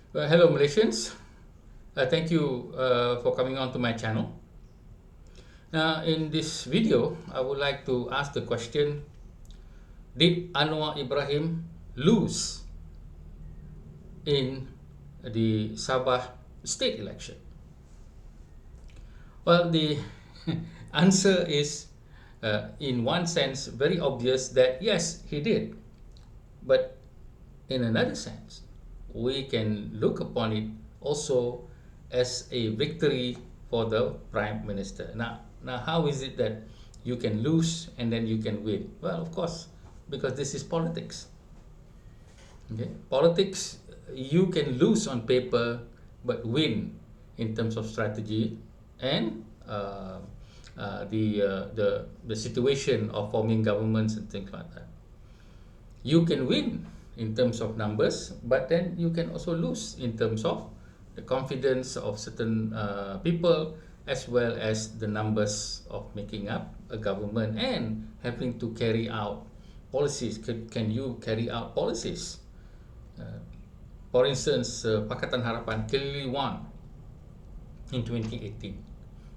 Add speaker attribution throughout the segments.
Speaker 1: Hello Malaysians, thank you for coming on to my channel. Now in this video, I would like to ask the question, did Anwar Ibrahim lose in the Sabah state election? Well, the answer is in one sense very obvious that yes, he did. But in another sense, we can look upon it also as a victory for the Prime Minister. Now, how is it that you can lose and then you can win? Well, of course, because this is politics. Okay, politics, you can lose on paper but win in terms of strategy and the situation of forming governments and things like that. You can win in terms of numbers, but then you can also lose in terms of the confidence of certain people, as well as the numbers of making up a government and having to carry out policies. Can you carry out policies? Uh, for instance, Pakatan Harapan clearly won in 2018,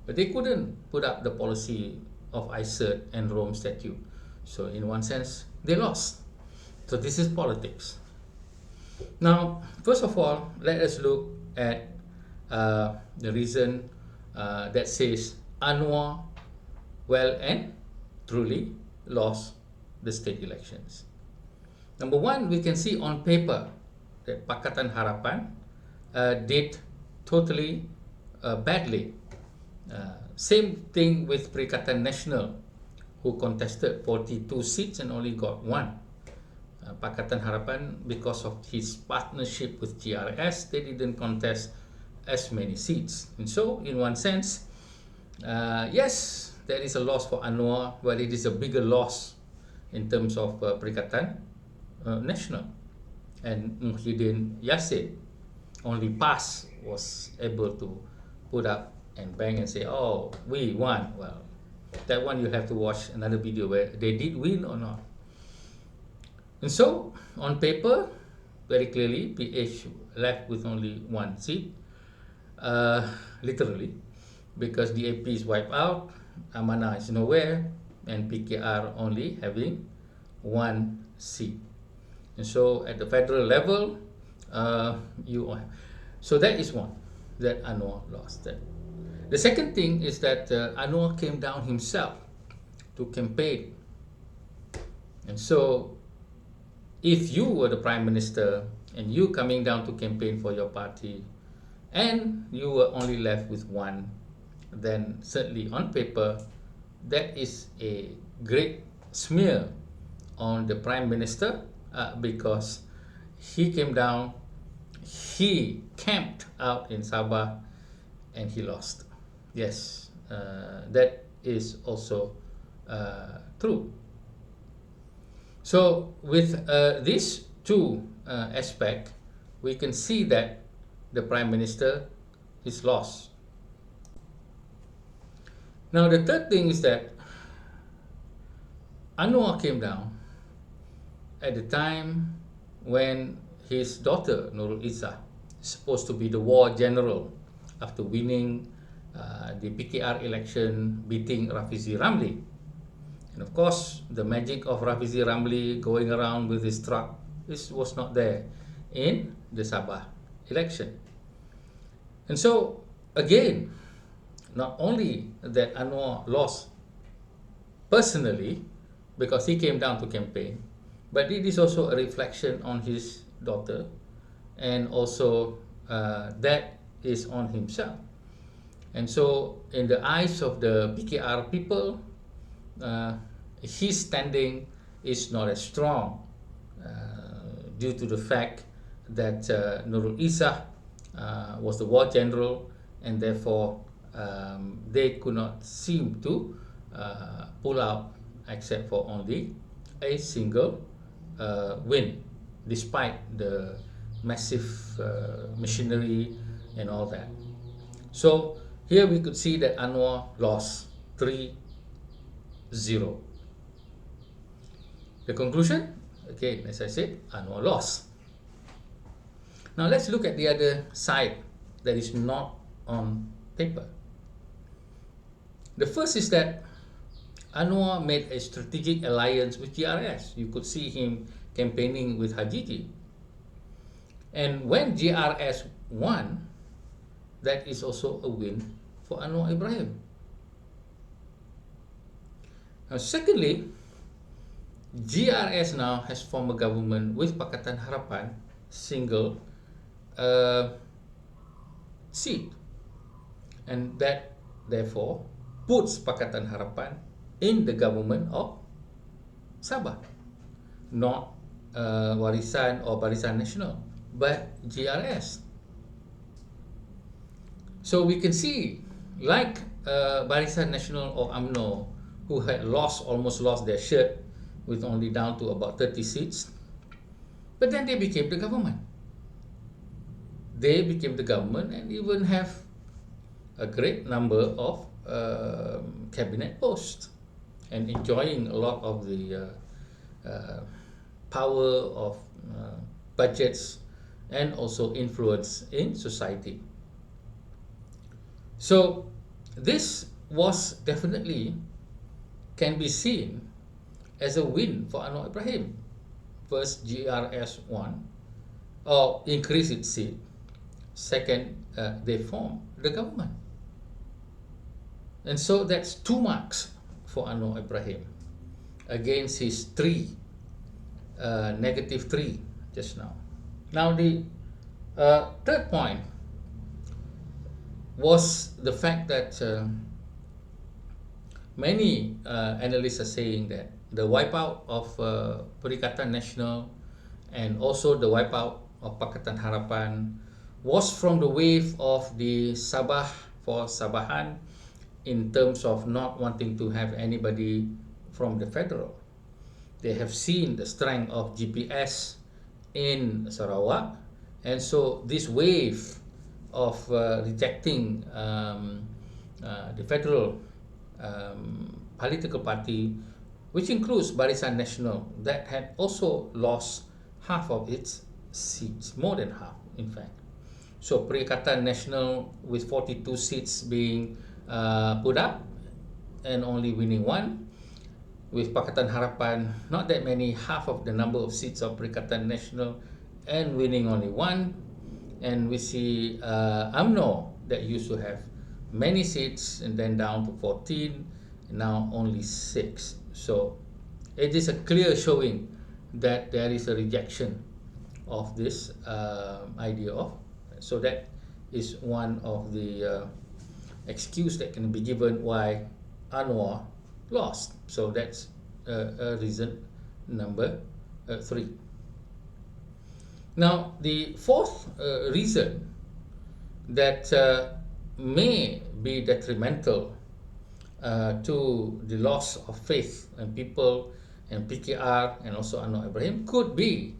Speaker 1: but they couldn't put up the policy of ICERT and Rome Statute. So in one sense, they lost. So this is politics. Now, first of all, let us look at the reason that says Anwar well and truly lost the state elections. Number one, we can see on paper that Pakatan Harapan did totally badly. Same thing with Perikatan Nasional, who contested 42 seats and only got one. Pakatan Harapan, because of his partnership with GRS, they didn't contest as many seats. And so, in one sense, yes, there is a loss for Anwar, but it is a bigger loss in terms of Perikatan Nasional. And Muhyiddin Yassin, only PAS was able to put up and bang and say, oh, we won. Well, that one you have to watch another video where they did win or not. And so, on paper, very clearly, PH left with only one seat, literally, because DAP is wiped out, Amanah is nowhere, and PKR only having one seat. And so, at the federal level, so that is one that Anwar lost. The second thing is that Anwar came down himself to campaign. And so, if you were the Prime Minister and you coming down to campaign for your party and you were only left with one, then certainly on paper, that is a great smear on the Prime Minister because he came down, he camped out in Sabah and he lost. Yes, that is also true. So with these two aspects, we can see that the Prime Minister is lost. Now the third thing is that Anwar came down at the time when his daughter Nurul Izzah is supposed to be the war general after winning the PKR election, beating Rafizi Ramli. And of course, the magic of Rafizi Ramli going around with his truck was not there in the Sabah election. And so, again, not only that Anwar lost personally because he came down to campaign, but it is also a reflection on his daughter, and also that is on himself. And so, in the eyes of the PKR people, his standing is not as strong due to the fact that Nurul Izzah was the war general, and therefore they could not seem to pull out except for only a single win, despite the massive machinery and all that. So here we could see that Anwar lost 3-0. The conclusion, again, as I said, Anwar lost. Now let's look at the other side that is not on paper. The first is that Anwar made a strategic alliance with GRS. You could see him campaigning with Hajiji. And when GRS won, that is also a win for Anwar Ibrahim. Now, secondly, GRS now has formed a government with Pakatan Harapan, single seat. And that, therefore, puts Pakatan Harapan in the government of Sabah, not Warisan or Barisan Nasional, but GRS. So we can see, like Barisan Nasional or UMNO, who had almost lost their shirt with only down to about 30 seats, but then they became the government. They became the government and even have a great number of cabinet posts and enjoying a lot of the power of budgets and also influence in society. So this was definitely can be seen as a win for Anwar Ibrahim. First, GRS won or increased its seat. Second, they formed the government. And so that's 2 marks for Anwar Ibrahim against his -3 just now. Now the third point was the fact that many analysts are saying that the wipeout of Perikatan Nasional and also the wipeout of Pakatan Harapan was from the wave of the Sabah for Sabahan, in terms of not wanting to have anybody from the federal. They have seen the strength of GPS in Sarawak, and so this wave of rejecting the federal political party, which includes Barisan Nasional, that had also lost half of its seats, more than half, in fact. So Perikatan Nasional with 42 seats being put up and only winning 1, with Pakatan Harapan not that many, half of the number of seats of Perikatan Nasional and winning only 1, and we see UMNO that used to have many seats and then down to 14, now only 6. So it is a clear showing that there is a rejection of this idea of, so that is one of the excuse that can be given why Anwar lost. So that's reason number 3. Now the fourth reason that may be detrimental to the loss of faith in people and PKR and also Anwar Ibrahim could be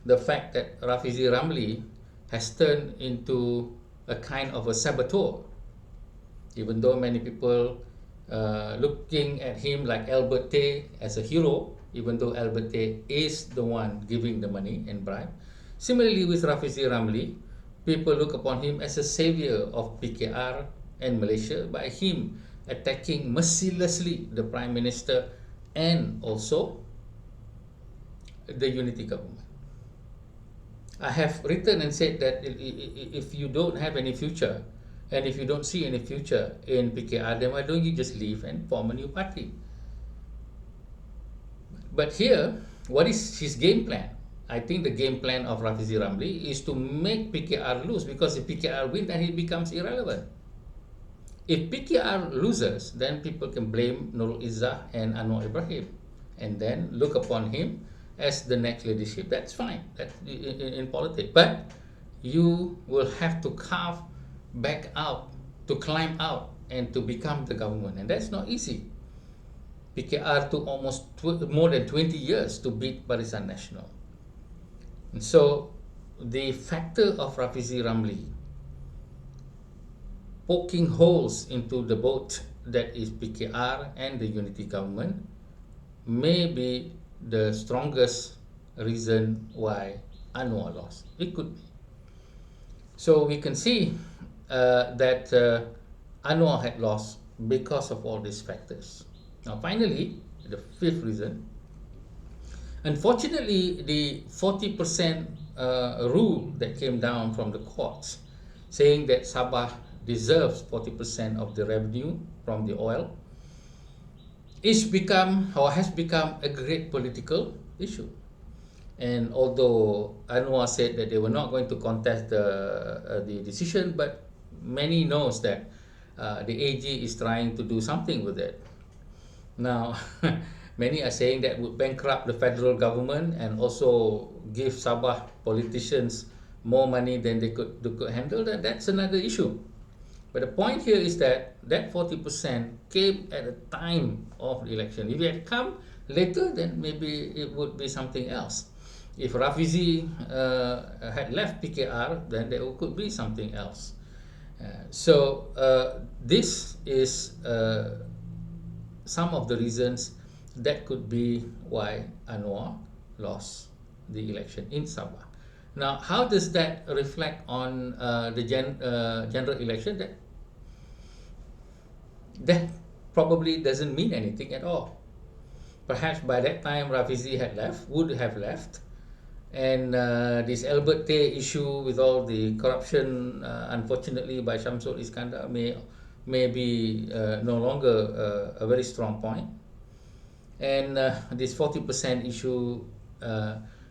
Speaker 1: the fact that Rafizi Ramli has turned into a kind of a saboteur. Even though many people looking at him like Albert Tay as a hero, even though Albert Tay is the one giving the money and bribe. Similarly with Rafizi Ramli, people look upon him as a savior of PKR and Malaysia by him attacking mercilessly the Prime Minister and also the unity government. I have written and said that if you don't have any future, and if you don't see any future in PKR, then why don't you just leave and form a new party? But here, what is his game plan? I think the game plan of Rafizi Ramli is to make PKR lose, because if PKR wins, then he becomes irrelevant. If PKR loses, then people can blame Nurul Izzah and Anwar Ibrahim and then look upon him as the next leadership. That's fine, that's in politics. But you will have to carve back out, to climb out and to become the government, and that's not easy. PKR took almost more than 20 years to beat Barisan Nasional. And so the factor of Rafizi Ramli poking holes into the boat that is PKR and the unity government may be the strongest reason why Anwar lost. It could be. So we can see that Anwar had lost because of all these factors. Now, finally, the fifth reason, unfortunately, the 40% rule that came down from the courts saying that Sabah deserves 40% of the revenue from the oil is become or has become a great political issue. And although Anwar said that they were not going to contest the decision, but many knows that the AG is trying to do something with it. Now, many are saying that would bankrupt the federal government and also give Sabah politicians more money than they could handle. That's another issue. But the point here is that that 40% came at the time of the election. If it had come later, then maybe it would be something else. If Rafizi had left PKR, then there could be something else. So this is some of the reasons that could be why Anwar lost the election in Sabah. Now, how does that reflect on the general election? That probably doesn't mean anything at all. Perhaps by that time Rafizi would have left, and this Albert Tay issue with all the corruption, unfortunately by Shamsul Iskandar, may be no longer a very strong point. And this 40% issue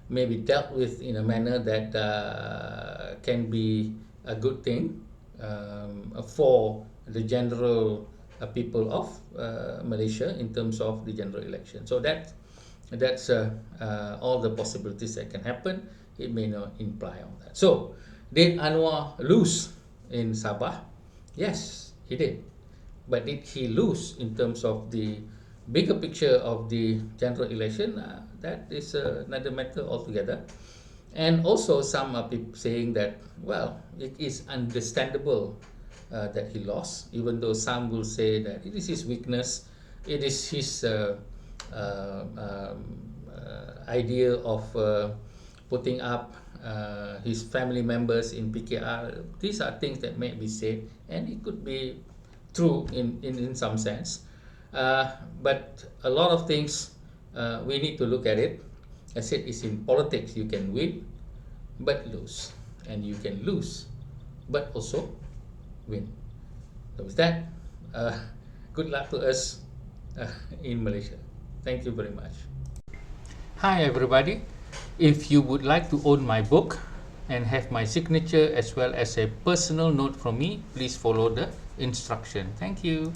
Speaker 1: may be dealt with in a manner that can be a good thing for the general people of Malaysia in terms of the general election. So that's all the possibilities that can happen. It may not imply on that. So did Anwar lose in Sabah? Yes, he did. But did he lose in terms of the bigger picture of the general election? That is another matter altogether. And also some are saying that, well, it is understandable that he lost, even though some will say that it is his weakness, it is his idea of putting up his family members in PKR. These are things that may be said, and it could be true in some sense. But a lot of things we need to look at it. I said it's in politics, you can win but lose, and you can lose but also win. So with that, good luck to us in Malaysia. Thank you very much. Hi everybody. If you would like to own my book and have my signature as well as a personal note from me, please follow the instruction. Thank you.